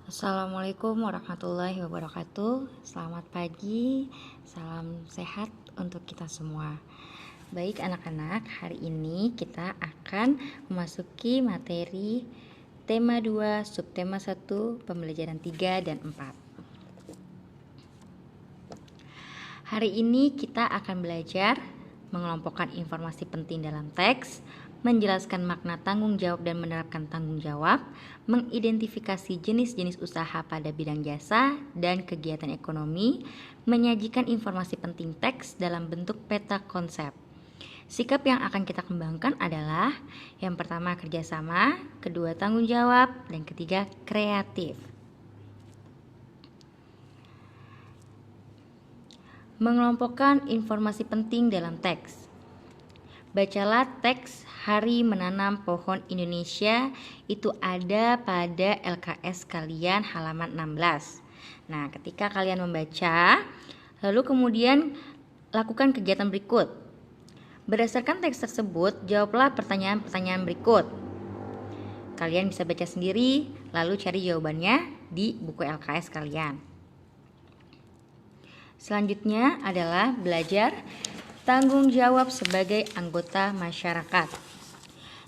Assalamualaikum warahmatullahi wabarakatuh. Selamat pagi, salam sehat untuk kita semua. Baik anak-anak, hari ini kita akan memasuki materi tema 2, subtema 1, pembelajaran 3 dan 4. Hari ini kita akan belajar mengelompokkan informasi penting dalam teks, menjelaskan makna tanggung jawab dan menerapkan tanggung jawab, mengidentifikasi jenis-jenis usaha pada bidang jasa dan kegiatan ekonomi, menyajikan informasi penting teks dalam bentuk peta konsep. Sikap yang akan kita kembangkan adalah yang pertama kerjasama, kedua tanggung jawab, dan ketiga kreatif. Mengelompokkan informasi penting dalam teks. Bacalah teks Hari Menanam Pohon Indonesia, itu ada pada LKS kalian halaman 16. Nah, ketika kalian membaca, lalu kemudian lakukan kegiatan berikut. Berdasarkan teks tersebut, jawablah pertanyaan-pertanyaan berikut. Kalian bisa baca sendiri, lalu cari jawabannya di buku LKS kalian. Selanjutnya adalah belajar tanggung jawab sebagai anggota masyarakat.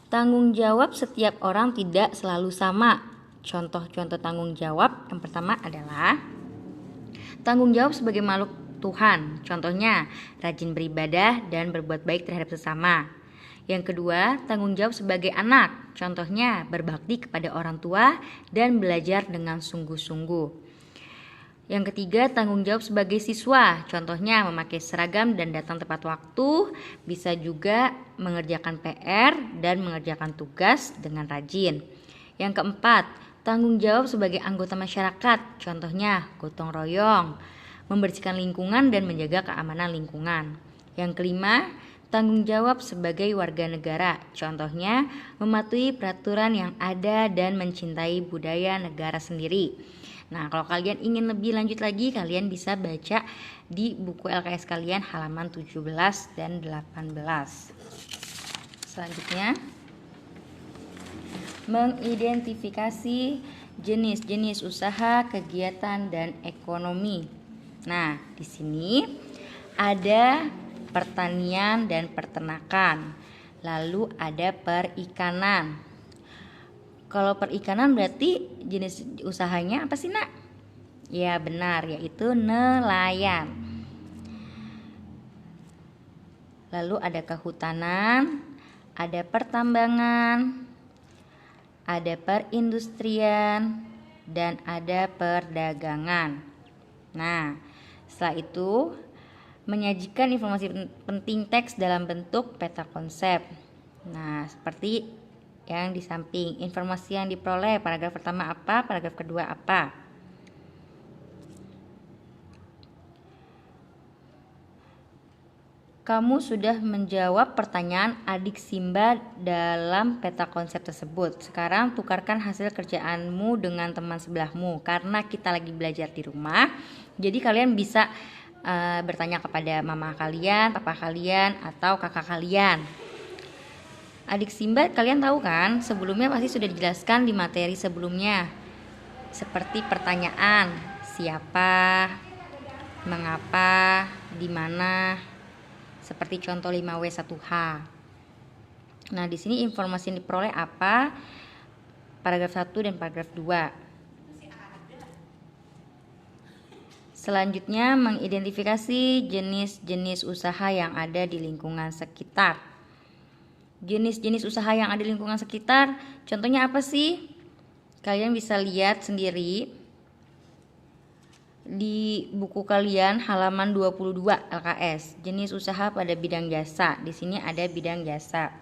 Tanggung jawab setiap orang tidak selalu sama. Contoh-contoh tanggung jawab yang pertama adalah tanggung jawab sebagai makhluk Tuhan. Contohnya, rajin beribadah dan berbuat baik terhadap sesama. Yang kedua, tanggung jawab sebagai anak. Contohnya, berbakti kepada orang tua dan belajar dengan sungguh-sungguh. Yang ketiga, tanggung jawab sebagai siswa. Contohnya memakai seragam dan datang tepat waktu, bisa juga mengerjakan PR dan mengerjakan tugas dengan rajin. Yang keempat, tanggung jawab sebagai anggota masyarakat. Contohnya gotong royong, membersihkan lingkungan dan menjaga keamanan lingkungan. Yang kelima, tanggung jawab sebagai warga negara. Contohnya mematuhi peraturan yang ada dan mencintai budaya negara sendiri. Nah, kalau kalian ingin lebih lanjut lagi, kalian bisa baca di buku LKS kalian halaman 17 dan 18. Selanjutnya, mengidentifikasi jenis-jenis usaha, kegiatan, dan ekonomi. Nah, di sini ada pertanian dan peternakan, lalu ada perikanan. Kalau perikanan berarti jenis usahanya apa sih, Nak? Ya benar, yaitu nelayan. Lalu ada kehutanan, ada pertambangan, ada perindustrian, dan ada perdagangan. Nah, setelah itu menyajikan informasi penting teks dalam bentuk peta konsep. Nah, seperti yang di samping, informasi yang diperoleh, paragraf pertama apa, paragraf kedua apa. Kamu sudah menjawab pertanyaan adik Simba dalam peta konsep tersebut. Sekarang tukarkan hasil kerjaanmu dengan teman sebelahmu. Karena kita lagi belajar di rumah, jadi kalian bisa bertanya kepada mama kalian, papa kalian, atau kakak kalian. Adik Simba, kalian tahu kan, sebelumnya pasti sudah dijelaskan di materi sebelumnya. Seperti pertanyaan, siapa, mengapa, di mana, seperti contoh 5W1H. Nah, di sini informasi yang diperoleh apa? Paragraf 1 dan paragraf 2. Selanjutnya, mengidentifikasi jenis-jenis usaha yang ada di lingkungan sekitar. Jenis-jenis usaha yang ada di lingkungan sekitar, contohnya apa sih? Kalian bisa lihat sendiri di buku kalian halaman 22 LKS, jenis usaha pada bidang jasa. Di sini ada bidang jasa.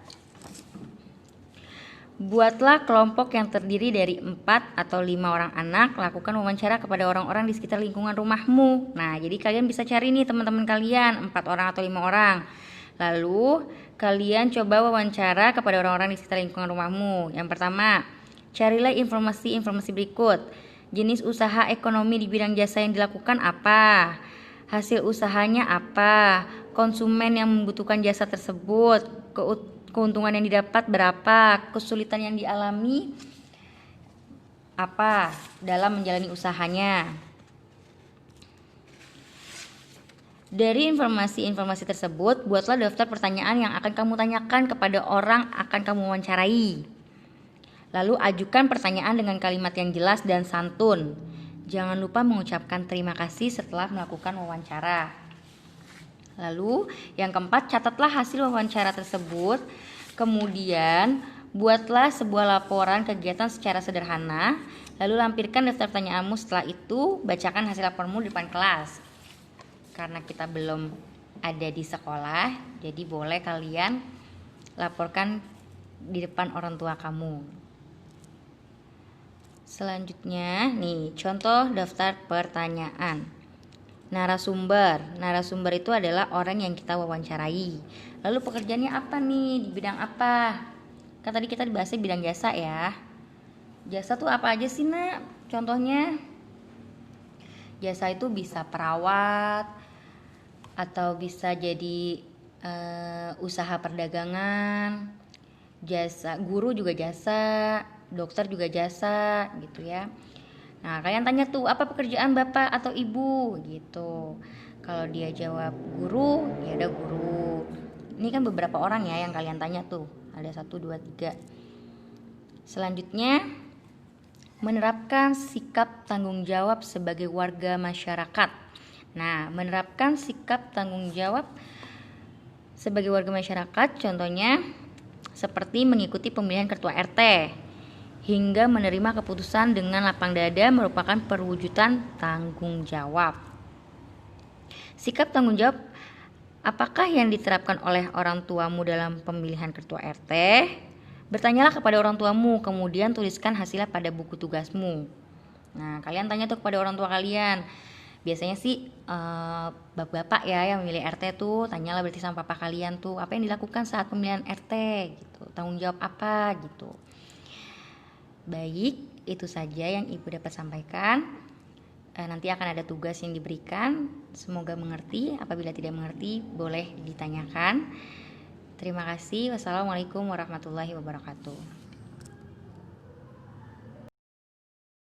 Buatlah kelompok yang terdiri dari 4 atau 5 orang anak, lakukan wawancara kepada orang-orang di sekitar lingkungan rumahmu. Nah, jadi kalian bisa cari nih teman-teman kalian, 4 orang atau 5 orang. Lalu kalian coba wawancara kepada orang-orang di sekitar lingkungan rumahmu. Yang pertama, carilah informasi berikut. Jenis usaha ekonomi di bidang jasa yang dilakukan apa? Hasil usahanya apa? Konsumen yang membutuhkan jasa tersebut, keuntungan yang didapat berapa? Kesulitan yang dialami apa dalam menjalani usahanya. Dari informasi-informasi tersebut, buatlah daftar pertanyaan yang akan kamu tanyakan kepada orang akan kamu wawancarai. Lalu ajukan pertanyaan dengan kalimat yang jelas dan santun. Jangan lupa mengucapkan terima kasih setelah melakukan wawancara. Lalu yang keempat, catatlah hasil wawancara tersebut. Kemudian buatlah sebuah laporan kegiatan secara sederhana. Lalu lampirkan daftar pertanyaanmu. Setelah itu bacakan hasil laporanmu di depan kelas. Karena kita belum ada di sekolah, jadi boleh kalian laporkan di depan orang tua kamu. Selanjutnya nih, contoh daftar pertanyaan. Narasumber itu adalah orang yang kita wawancarai. Lalu pekerjaannya apa nih, di bidang apa? Kan tadi kita dibahasnya bidang jasa ya. Jasa tuh apa aja sih nak? Contohnya jasa itu bisa perawat, atau bisa jadi usaha perdagangan, jasa guru juga jasa, dokter juga jasa gitu ya. Nah, kalian tanya tuh, apa pekerjaan bapak atau ibu gitu. Kalau dia jawab guru, ya ada guru. Ini kan beberapa orang ya yang kalian tanya tuh. Ada 1, 2, 3. Selanjutnya, menerapkan sikap tanggung jawab sebagai warga masyarakat. Nah, menerapkan sikap tanggung jawab sebagai warga masyarakat contohnya seperti mengikuti pemilihan ketua RT hingga menerima keputusan dengan lapang dada merupakan perwujudan tanggung jawab. Sikap tanggung jawab apakah yang diterapkan oleh orang tuamu dalam pemilihan ketua RT? Bertanyalah kepada orang tuamu, kemudian tuliskan hasilnya pada buku tugasmu. Nah, kalian tanya tuh kepada orang tua kalian. Biasanya sih bapak-bapak ya yang memilih RT tuh, tanyalah berarti sama papa kalian tuh, apa yang dilakukan saat pemilihan RT gitu, tanggung jawab apa gitu. Baik, itu saja yang Ibu dapat sampaikan. Nanti akan ada tugas yang diberikan. Semoga mengerti. Apabila tidak mengerti, boleh ditanyakan. Terima kasih. Wassalamualaikum warahmatullahi wabarakatuh.